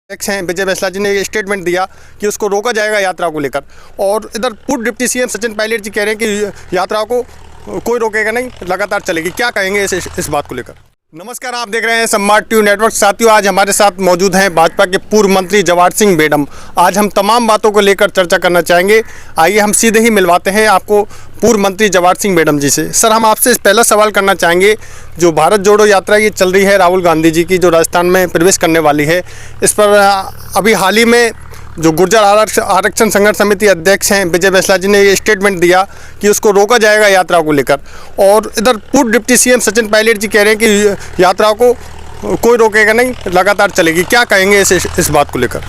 अध्यक्ष हैं विजय बैंसला जी ने ये स्टेटमेंट दिया कि उसको रोका जाएगा यात्रा को लेकर, और इधर पूर्व डिप्टी सीएम सचिन पायलट जी कह रहे हैं कि यात्रा को कोई रोकेगा नहीं, लगातार चलेगी। क्या कहेंगे इस बात को लेकर? नमस्कार, आप देख रहे हैं सम्राट टीवी नेटवर्क। साथियों, आज हमारे साथ मौजूद हैं भाजपा के पूर्व मंत्री जवाहर सिंह बेडम। आज हम तमाम बातों को लेकर चर्चा करना चाहेंगे। आइए हम सीधे ही मिलवाते हैं आपको पूर्व मंत्री जवाहर सिंह बेडम जी से। सर, हम आपसे पहला सवाल करना चाहेंगे, जो भारत जोड़ो यात्रा ये चल रही है राहुल गांधी जी की, जो राजस्थान में प्रवेश करने वाली है, इस पर अभी हाल ही में जो गुर्जर आरक्षण संघर्ष समिति अध्यक्ष हैं विजय बैंसला जी ने ये स्टेटमेंट दिया कि उसको रोका जाएगा यात्रा को लेकर, और इधर पूर्व डिप्टी सीएम सचिन पायलट जी कह रहे हैं कि यात्रा को कोई रोकेगा नहीं, लगातार चलेगी। क्या कहेंगे इस बात को लेकर?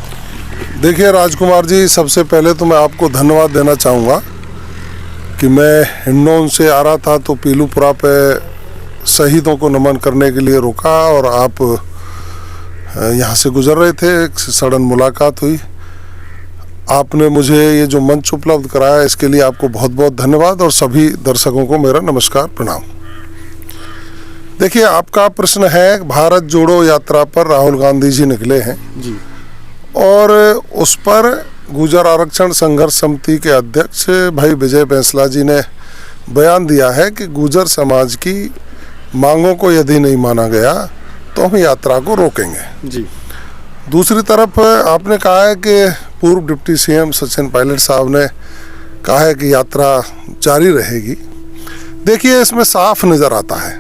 देखिए राजकुमार जी, सबसे पहले तो मैं आपको धन्यवाद देना चाहूँगा कि मैं हिंडौन से आ रहा था तो पीलूपुरा पे शहीदों को नमन करने के लिए रुका, और आप यहाँ से गुजर रहे थे, एक सडन मुलाकात हुई। आपने मुझे ये जो मंच उपलब्ध कराया, इसके लिए आपको बहुत बहुत धन्यवाद, और सभी दर्शकों को मेरा नमस्कार, प्रणाम। देखिए, आपका प्रश्न है भारत जोड़ो यात्रा पर राहुल गांधी जी निकले हैं जी, और उस पर गुर्जर आरक्षण संघर्ष समिति के अध्यक्ष भाई विजय बैंसला जी ने बयान दिया है कि गुर्जर समाज की मांगों को यदि नहीं माना गया तो हम यात्रा को रोकेंगे जी। दूसरी तरफ आपने कहा है कि पूर्व डिप्टी सीएम सचिन पायलट साहब ने कहा है कि यात्रा जारी रहेगी। देखिए, इसमें साफ नज़र आता है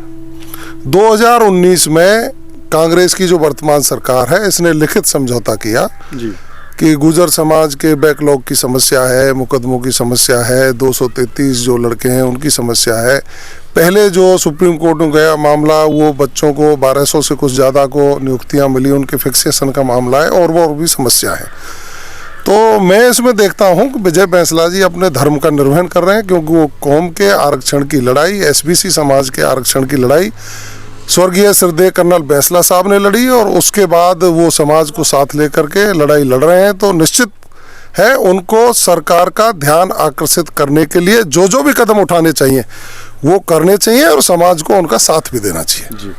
2019 में कांग्रेस की जो वर्तमान सरकार है, इसने लिखित समझौता किया जी कि गुर्जर समाज के बैकलॉग की समस्या है, मुकदमों की समस्या है, 233 जो लड़के हैं उनकी समस्या है। पहले जो सुप्रीम कोर्ट में गया मामला, वो बच्चों को 1200 से कुछ ज़्यादा को नियुक्तियां मिली, उनके फिक्सेशन का मामला है, और वो और भी समस्या है। तो मैं इसमें देखता हूं कि विजय बैंसला जी अपने धर्म का निर्वहन कर रहे हैं, क्योंकि वो कौम के आरक्षण की लड़ाई, एसबीसी समाज के आरक्षण की लड़ाई स्वर्गीय श्रद्धेय कर्नल बैंसला साहब ने लड़ी, और उसके बाद वो समाज को साथ लेकर के लड़ाई लड़ रहे हैं। तो निश्चित है उनको सरकार का ध्यान आकर्षित करने के लिए जो भी कदम उठाने चाहिए वो करने चाहिए, और समाज को उनका साथ भी देना चाहिए जी।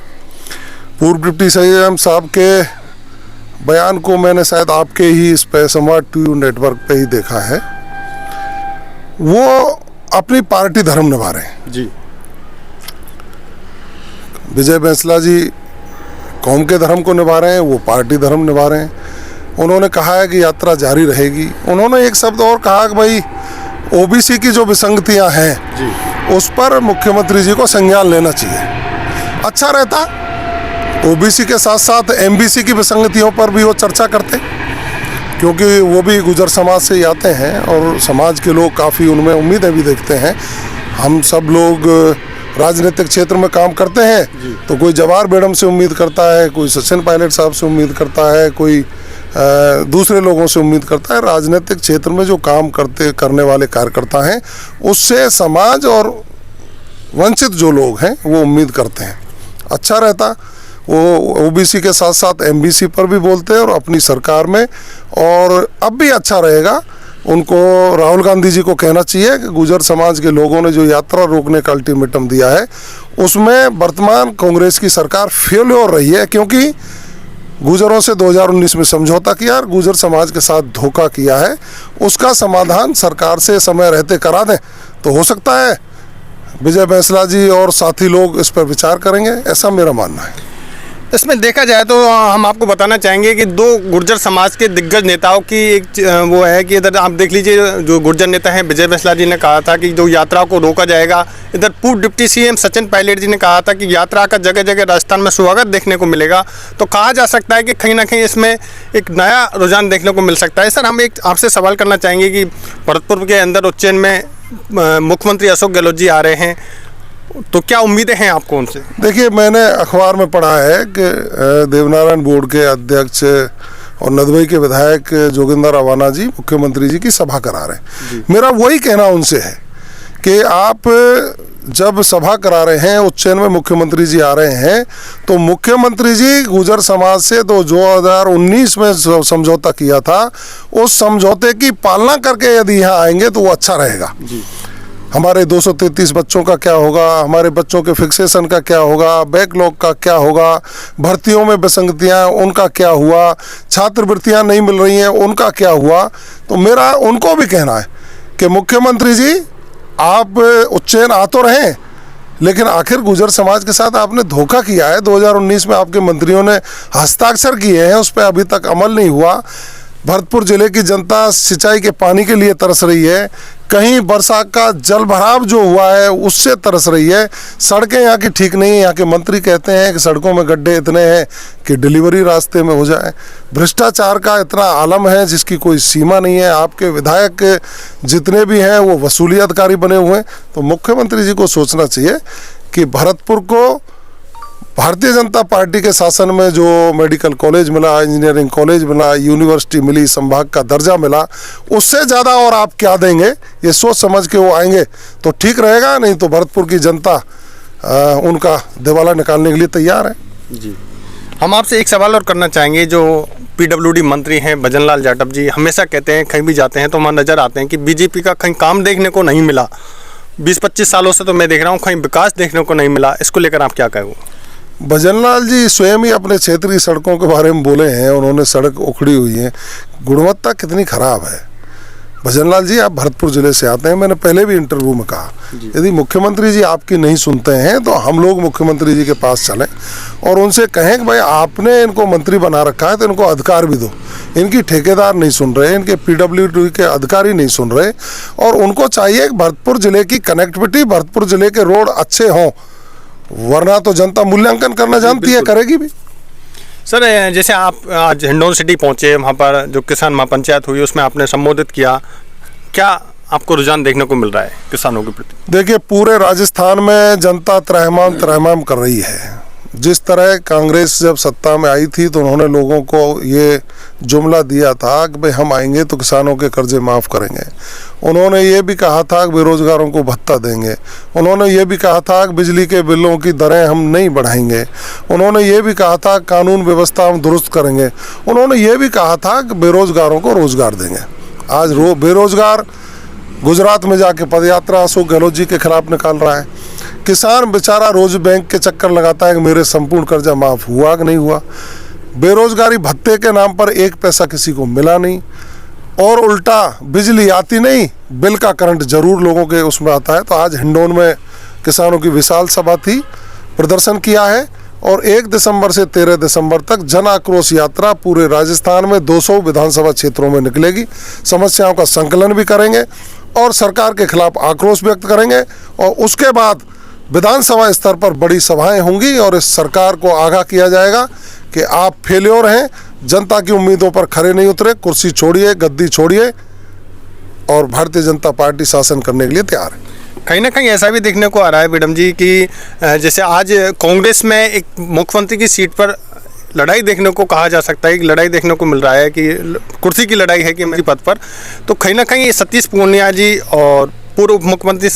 पूर्व डिप्टी सीएम साहब के बयान को मैंने शायद आपके ही इस पे सम्राट टीवी नेटवर्क पे ही देखा है। वो अपनी पार्टी धर्म निभा रहे हैं जी। विजय बैंसला जी कौम के धर्म को निभा रहे हैं, वो पार्टी धर्म निभा रहे हैं। उन्होंने कहा है कि यात्रा जारी रहेगी। उन्होंने एक शब्द और कहा कि भाई ओबीसी की जो विसंगतियां हैं जी, उस पर मुख्यमंत्री जी को संज्ञान लेना चाहिए। अच्छा रहता ओबीसी के साथ साथ एमबीसी की विसंगतियों पर भी वो चर्चा करते, क्योंकि वो भी गुर्जर समाज से ही आते हैं, और समाज के लोग काफ़ी उनमें उम्मीदें भी देखते हैं। हम सब लोग राजनीतिक क्षेत्र में काम करते हैं, तो कोई जवाहर बेडम से उम्मीद करता है, कोई सचिन पायलट साहब से उम्मीद करता है, कोई दूसरे लोगों से उम्मीद करता है। राजनीतिक क्षेत्र में जो काम करने वाले कार्यकर्ता हैं, उससे समाज और वंचित जो लोग हैं वो उम्मीद करते हैं। अच्छा रहता वो ओबीसी के साथ साथ एमबीसी पर भी बोलते हैं, और अपनी सरकार में, और अब भी अच्छा रहेगा उनको राहुल गांधी जी को कहना चाहिए कि गुर्जर समाज के लोगों ने जो यात्रा रोकने का अल्टीमेटम दिया है, उसमें वर्तमान कांग्रेस की सरकार फेल हो रही है, क्योंकि गुर्जरों से 2019 में समझौता किया और गुर्जर समाज के साथ धोखा किया है। उसका समाधान सरकार से समय रहते करा दें तो हो सकता है विजय बैंसला जी और साथी लोग इस पर विचार करेंगे, ऐसा मेरा मानना है। इसमें देखा जाए तो हम आपको बताना चाहेंगे कि दो गुर्जर समाज के दिग्गज नेताओं की एक वो है कि इधर आप देख लीजिए, जो गुर्जर नेता हैं विजय बैंसला जी ने कहा था कि जो यात्रा को रोका जाएगा। इधर पूर्व डिप्टी सीएम सचिन पायलट जी ने कहा था कि यात्रा का जगह जगह राजस्थान में स्वागत देखने को मिलेगा। तो कहा जा सकता है कि कहीं ना कहीं इसमें एक नया रुझान देखने को मिल सकता है। सर, हम एक आपसे सवाल करना चाहेंगे कि भरतपुर के अंदर उज्जैन में मुख्यमंत्री अशोक गहलोत जी आ रहे हैं, तो क्या उम्मीदें हैं आपको उनसे? देखिए, मैंने अखबार में पढ़ा है कि देवनारायण बोर्ड के अध्यक्ष और नदबई के विधायक जोगिंदर अवाना जी मुख्यमंत्री जी की सभा करा रहे हैं। मेरा वही कहना उनसे है कि आप जब सभा करा रहे हैं, उज्जैन में मुख्यमंत्री जी आ रहे हैं, तो मुख्यमंत्री जी गुर्जर समाज से 2019 में समझौता किया था, उस समझौते की पालना करके यदि यहाँ आएंगे तो वो अच्छा रहेगा। हमारे 233 बच्चों का क्या होगा, हमारे बच्चों के फिक्सेशन का क्या होगा, बैकलॉग का क्या होगा, भर्तियों में विसंगतियाँ उनका क्या हुआ, छात्रवृत्तियाँ नहीं मिल रही हैं उनका क्या हुआ। तो मेरा उनको भी कहना है कि मुख्यमंत्री जी आप उच्चैन आ तो रहें, लेकिन आखिर गुजर समाज के साथ आपने धोखा किया है। 2019 में आपके मंत्रियों ने हस्ताक्षर किए हैं, उस पर अभी तक अमल नहीं हुआ। भरतपुर जिले की जनता सिंचाई के पानी के लिए तरस रही है, कहीं वर्षा का जल भराव जो हुआ है उससे तरस रही है। सड़कें यहाँ की ठीक नहीं है, यहाँ के मंत्री कहते हैं कि सड़कों में गड्ढे इतने हैं कि डिलीवरी रास्ते में हो जाए। भ्रष्टाचार का इतना आलम है जिसकी कोई सीमा नहीं है। आपके विधायक जितने भी हैं वो वसूली अधिकारी बने हुए हैं। तो मुख्यमंत्री जी को सोचना चाहिए कि भरतपुर को भारतीय जनता पार्टी के शासन में जो मेडिकल कॉलेज मिला, इंजीनियरिंग कॉलेज मिला, यूनिवर्सिटी मिली, संभाग का दर्जा मिला, उससे ज़्यादा और आप क्या देंगे, ये सोच समझ के वो आएंगे तो ठीक रहेगा। नहीं तो भरतपुर की जनता उनका दिवाला निकालने के लिए तैयार है। जी, हम आपसे एक सवाल और करना चाहेंगे। जो PWD मंत्री हैं भजन लाल जाटव जी हमेशा कहते हैं, कहीं भी जाते हैं तो वहाँ नज़र आते हैं कि बीजेपी का कहीं काम देखने को नहीं मिला। 20-25 सालों से तो मैं देख रहा हूँ कहीं विकास देखने को नहीं मिला। इसको लेकर आप क्या कहोगे? भजनलाल जी स्वयं ही अपने क्षेत्रीय सड़कों के बारे में बोले हैं, उन्होंने सड़क उखड़ी हुई है, गुणवत्ता कितनी खराब है। भजनलाल जी आप भरतपुर जिले से आते हैं, मैंने पहले भी इंटरव्यू में कहा यदि मुख्यमंत्री जी आपकी नहीं सुनते हैं तो हम लोग मुख्यमंत्री जी के पास चलें और उनसे कहें कि भाई आपने इनको मंत्री बना रखा है तो इनको अधिकार भी दो। इनकी ठेकेदार नहीं सुन रहे, इनके PWD के अधिकारी नहीं सुन रहे, और उनको चाहिए कि भरतपुर जिले की कनेक्टिविटी, भरतपुर जिले के रोड अच्छे हों, वरना तो जनता मूल्यांकन करना जानती है, करेगी भी। सर जैसे आप आज हिंडौन सिटी पहुंचे, वहाँ पर जो किसान महापंचायत हुई उसमें आपने संबोधित किया, क्या आपको रुझान देखने को मिल रहा है किसानों के प्रति? देखिए पूरे राजस्थान में जनता त्रहमाम कर रही है। जिस तरह कांग्रेस जब सत्ता में आई थी तो उन्होंने लोगों को ये जुमला दिया था कि भाई हम आएंगे तो किसानों के कर्जे माफ़ करेंगे। उन्होंने ये भी कहा था कि बेरोजगारों को भत्ता देंगे। उन्होंने ये भी कहा था कि बिजली के बिलों की दरें हम नहीं बढ़ाएंगे। उन्होंने ये भी कहा था कानून व्यवस्था हम दुरुस्त करेंगे। उन्होंने ये भी कहा था कि बेरोजगारों को रोजगार देंगे। आज बेरोजगार गुजरात में जाके पदयात्रा अशोक गहलोत जी के खिलाफ निकाल रहा है। किसान बेचारा रोज बैंक के चक्कर लगाता है कि मेरे संपूर्ण कर्जा माफ़ हुआ कि नहीं हुआ। बेरोजगारी भत्ते के नाम पर 1 पैसा किसी को मिला नहीं, और उल्टा बिजली आती नहीं, बिल का करंट जरूर लोगों के उसमें आता है। तो आज हिंडौन में किसानों की विशाल सभा थी, प्रदर्शन किया है, और 1 दिसंबर से 13 दिसंबर तक जन आक्रोश यात्रा पूरे राजस्थान में 200 विधानसभा क्षेत्रों में निकलेगी। समस्याओं का संकलन भी करेंगे और सरकार के खिलाफ आक्रोश व्यक्त करेंगे, और उसके बाद विधानसभा स्तर पर बड़ी सभाएं होंगी और इस सरकार को आगाह किया जाएगा कि आप फेल्योर हैं, जनता की उम्मीदों पर खरे नहीं उतरे, कुर्सी छोड़िए, गद्दी छोड़िए, और भारतीय जनता पार्टी शासन करने के लिए तैयार है। कहीं ना कहीं ऐसा भी देखने को आ रहा है विडम जी कि जैसे आज कांग्रेस में एक मुख्यमंत्री की सीट पर लड़ाई देखने को कहा जा सकता है कि लड़ाई देखने को मिल रहा है कि कुर्सी की लड़ाई है कि मेरी पद पर, तो कहीं ना कहीं सतीश पूनिया जी और पूर्व उप मुख्यमंत्री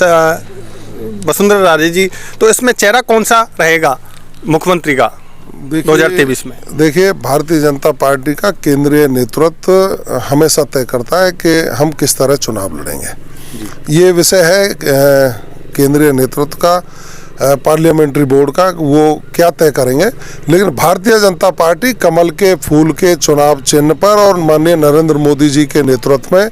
वसुंधरा राजे जी, तो इसमें चेहरा कौन सा रहेगा मुख्यमंत्री का 2023 में? देखिए भारतीय जनता पार्टी का केंद्रीय नेतृत्व हमेशा तय करता है कि हम किस तरह चुनाव लड़ेंगे। ये विषय है केंद्रीय नेतृत्व का, पार्लियामेंट्री बोर्ड का, वो क्या तय करेंगे। लेकिन भारतीय जनता पार्टी कमल के फूल के चुनाव चिन्ह पर और माननीय नरेंद्र मोदी जी के नेतृत्व में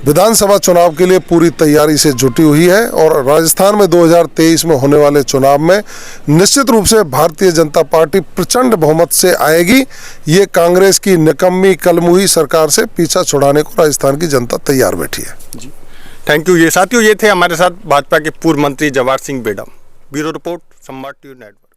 विधानसभा चुनाव के लिए पूरी तैयारी से जुटी हुई है, और राजस्थान में 2023 में होने वाले चुनाव में निश्चित रूप से भारतीय जनता पार्टी प्रचंड बहुमत से आएगी। ये कांग्रेस की निकम्मी कलमुही सरकार से पीछा छुड़ाने को राजस्थान की जनता तैयार बैठी है। जी, थैंक यू। ये साथियों, ये थे हमारे साथ भाजपा के पूर्व मंत्री जवाहर सिंह बेडम। ब्यूरो रिपोर्ट, संवाद टीवी नेटवर्क।